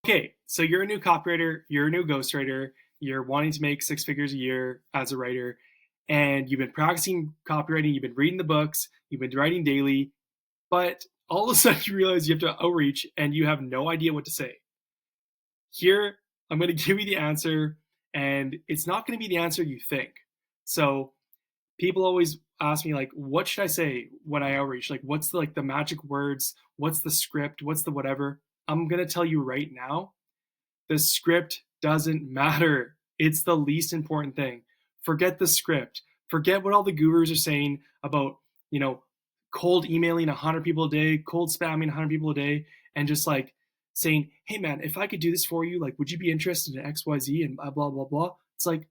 Okay, so you're a new copywriter, you're a new ghostwriter, you're wanting to make six figures a year as a writer, and you've been practicing copywriting, you've been reading the books, you've been writing daily, but all of a sudden you realize you have to outreach and you have no idea what to say. Here, I'm going to give you the answer, and it's not going to be the answer you think. So, people always ask me, like, what should I say when I outreach? Like, what's the magic words? What's the script? What's the whatever? I'm going to tell you right now, the script doesn't matter. It's the least important thing. Forget the script. Forget what all the gurus are saying about, you know, cold emailing 100 people a day, cold spamming 100 people a day, and just like saying, hey man, if I could do this for you, like, would you be interested in XYZ and blah, blah, blah, blah. It's like,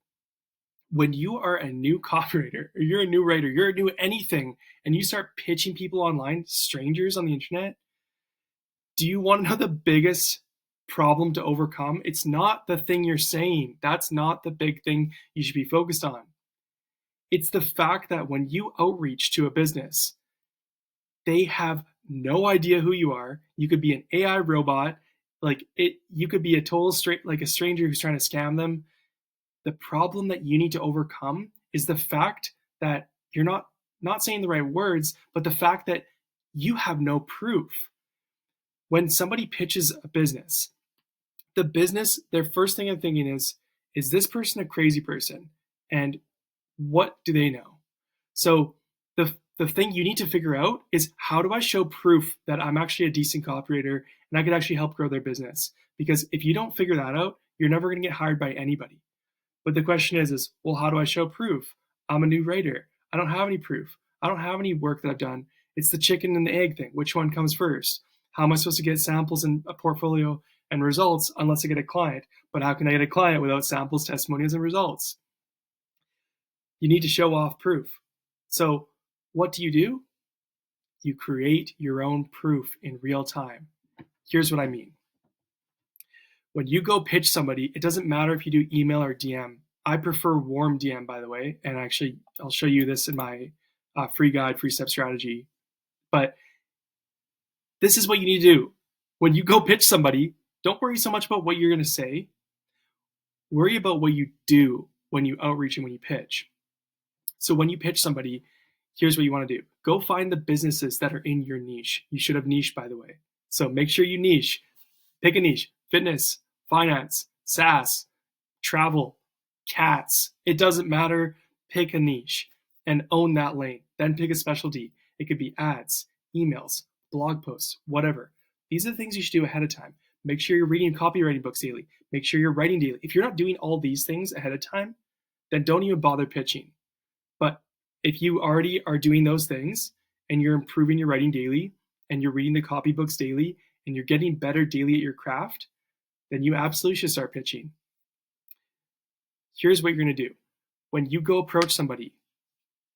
when you are a new copywriter or you're a new writer, you're a new anything, and you start pitching people online, strangers on the internet, do you want to know the biggest problem to overcome? It's not the thing you're saying. That's not the big thing you should be focused on. It's the fact that when you outreach to a business, they have no idea who you are. You could be an AI robot, you could be a total a stranger who's trying to scam them. The problem that you need to overcome is the fact that you're not saying the right words, but the fact that you have no proof. When somebody pitches a business, the business, their first thing I'm thinking is this person a crazy person? And what do they know? So the thing you need to figure out is, how do I show proof that I'm actually a decent copywriter and I could actually help grow their business? Because if you don't figure that out, you're never going to get hired by anybody. But the question is, well, how do I show proof? I'm a new writer. I don't have any proof. I don't have any work that I've done. It's the chicken and the egg thing. Which one comes first? How am I supposed to get samples and a portfolio and results unless I get a client? But how can I get a client without samples, testimonials, and results? You need to show off proof. So what do? You create your own proof in real time. Here's what I mean. When you go pitch somebody, it doesn't matter if you do email or DM. I prefer warm DM, by the way. And actually, I'll show you this in my free guide, free step strategy. But this is what you need to do. When you go pitch somebody, don't worry so much about what you're going to say. Worry about what you do when you outreach and when you pitch. So when you pitch somebody, here's what you want to do. Go find the businesses that are in your niche. You should have niche, by the way. So make sure you niche. Pick a niche. Fitness, finance, SaaS, travel, cats. It doesn't matter. Pick a niche and own that lane. Then pick a specialty. It could be ads, emails, blog posts, whatever. These are the things you should do ahead of time. Make sure you're reading copywriting books daily. Make sure you're writing daily. If you're not doing all these things ahead of time, then don't even bother pitching. But if you already are doing those things and you're improving your writing daily and you're reading the copy books daily and you're getting better daily at your craft, then you absolutely should start pitching. Here's what you're going to do. When you go approach somebody,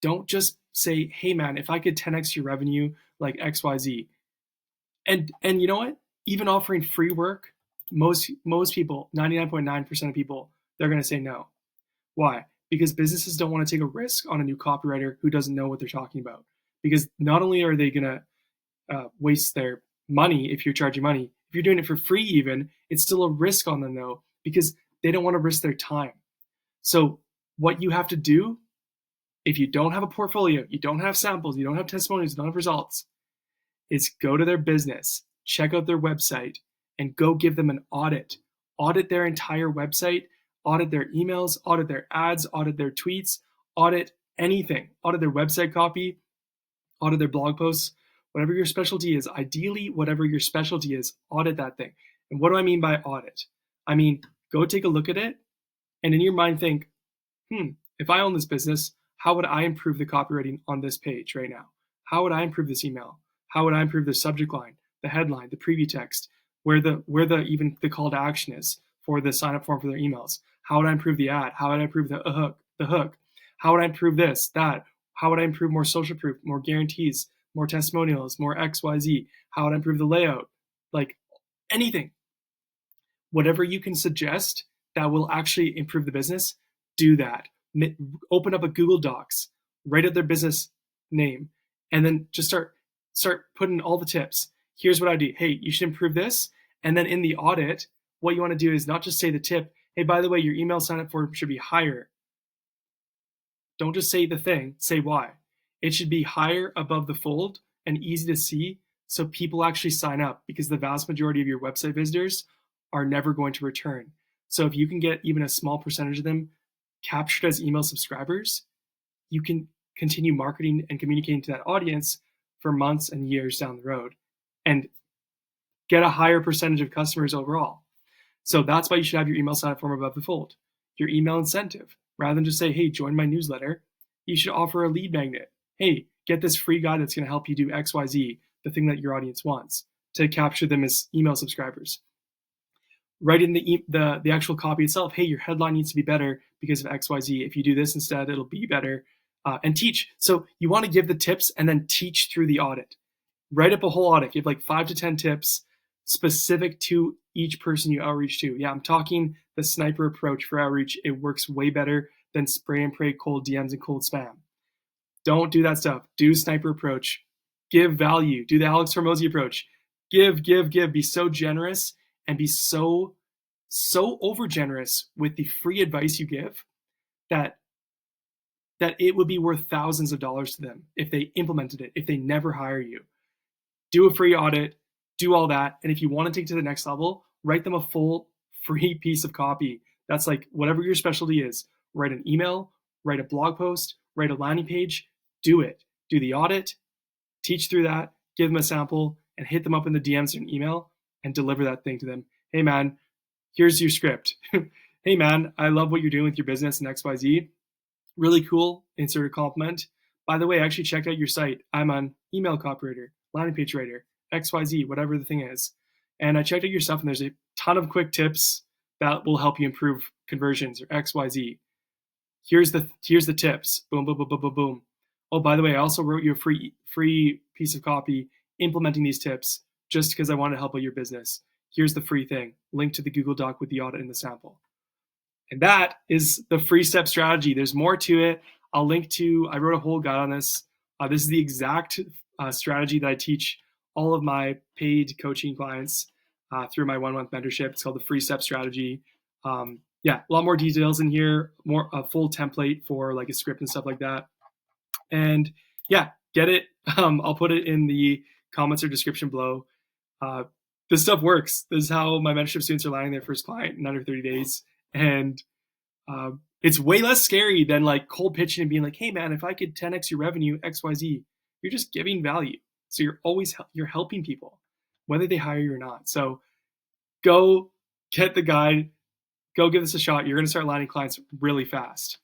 don't just say, hey man, if I could 10x your revenue like XYZ. And you know what? Even offering free work, most people, 99.9% of people, they're going to say no. Why? Because businesses don't want to take a risk on a new copywriter who doesn't know what they're talking about. Because not only are they going to waste their money if you're charging money, if you're doing it for free even, it's still a risk on them though, because they don't want to risk their time. So what you have to do, if you don't have a portfolio, you don't have samples, you don't have testimonials, you don't have results, is go to their business, check out their website, and go give them an audit. Audit their entire website, audit their emails, audit their ads, audit their tweets, audit anything. Audit their website copy, audit their blog posts, whatever your specialty is. Ideally, whatever your specialty is, audit that thing. And what do I mean by audit? I mean, go take a look at it and in your mind think, if I own this business, how would I improve the copywriting on this page right now? How would I improve this email? How would I improve the subject line, the headline, the preview text, where even the call to action is for the sign up form for their emails? How would I improve the ad? How would I improve the hook? How would I improve this, that? How would I improve more social proof, more guarantees, more testimonials, more XYZ? How would I improve the layout? Like anything. Whatever you can suggest that will actually improve the business, do that. Open up a Google Docs, write out their business name, and then just start putting all the tips. Here's what I do. Hey, you should improve this. And then in the audit, what you want to do is not just say the tip, hey, by the way, your email sign up form should be higher. Don't just say the thing, say why. It should be higher above the fold and easy to see so people actually sign up, because the vast majority of your website visitors are never going to return. So if you can get even a small percentage of them captured as email subscribers, you can continue marketing and communicating to that audience for months and years down the road and get a higher percentage of customers overall. So that's why you should have your email sign up form above the fold. Your email incentive, rather than just say, hey, join my newsletter, you should offer a lead magnet. Hey, get this free guide that's going to help you do XYZ, the thing that your audience wants, to capture them as email subscribers. Write in the actual copy itself, hey, your headline needs to be better because of XYZ. If you do this instead, it'll be better. And teach. So you want to give the tips and then teach through the audit. Write up a whole audit. Give like 5 to 10 tips specific to each person you outreach to. Yeah, I'm talking the sniper approach for outreach. It works way better than spray and pray cold DMs and cold spam. Don't do that stuff. Do sniper approach. Give value. Do the Alex Hormozy approach. Give. Be so generous and be so over generous with the free advice you give that it would be worth thousands of dollars to them if they implemented it, if they never hire you. Do a free audit, do all that. And if you want to take it to the next level, write them a full free piece of copy. That's like whatever your specialty is. Write an email, write a blog post, write a landing page, do it. Do the audit, teach through that, give them a sample, and hit them up in the DMs or an email and deliver that thing to them. Hey man, here's your script. Hey man, I love what you're doing with your business and XYZ. Really cool, insert a compliment. By the way, I actually checked out your site. I'm an email copywriter, landing page writer, XYZ, whatever the thing is. And I checked out your stuff and there's a ton of quick tips that will help you improve conversions or XYZ. Here's the tips. Boom, boom, boom, boom, boom, boom. Oh, by the way, I also wrote you a free piece of copy implementing these tips just because I want to help out your business. Here's the free thing. Link to the Google Doc with the audit and the sample. And that is the free step strategy. There's more to it. I wrote a whole guide on this. This is the exact strategy that I teach all of my paid coaching clients through my 1-month mentorship. It's called the free step strategy. A lot more details in here, a full template for like a script and stuff like that. And yeah, get it. I'll put it in the comments or description below. This stuff works. This is how my mentorship students are landing their first client in under 30 days. And it's way less scary than like cold pitching and being like, hey man, if I could 10x your revenue, XYZ, you're just giving value. So you're helping people, whether they hire you or not. So go get the guide, go give this a shot. You're going to start landing clients really fast.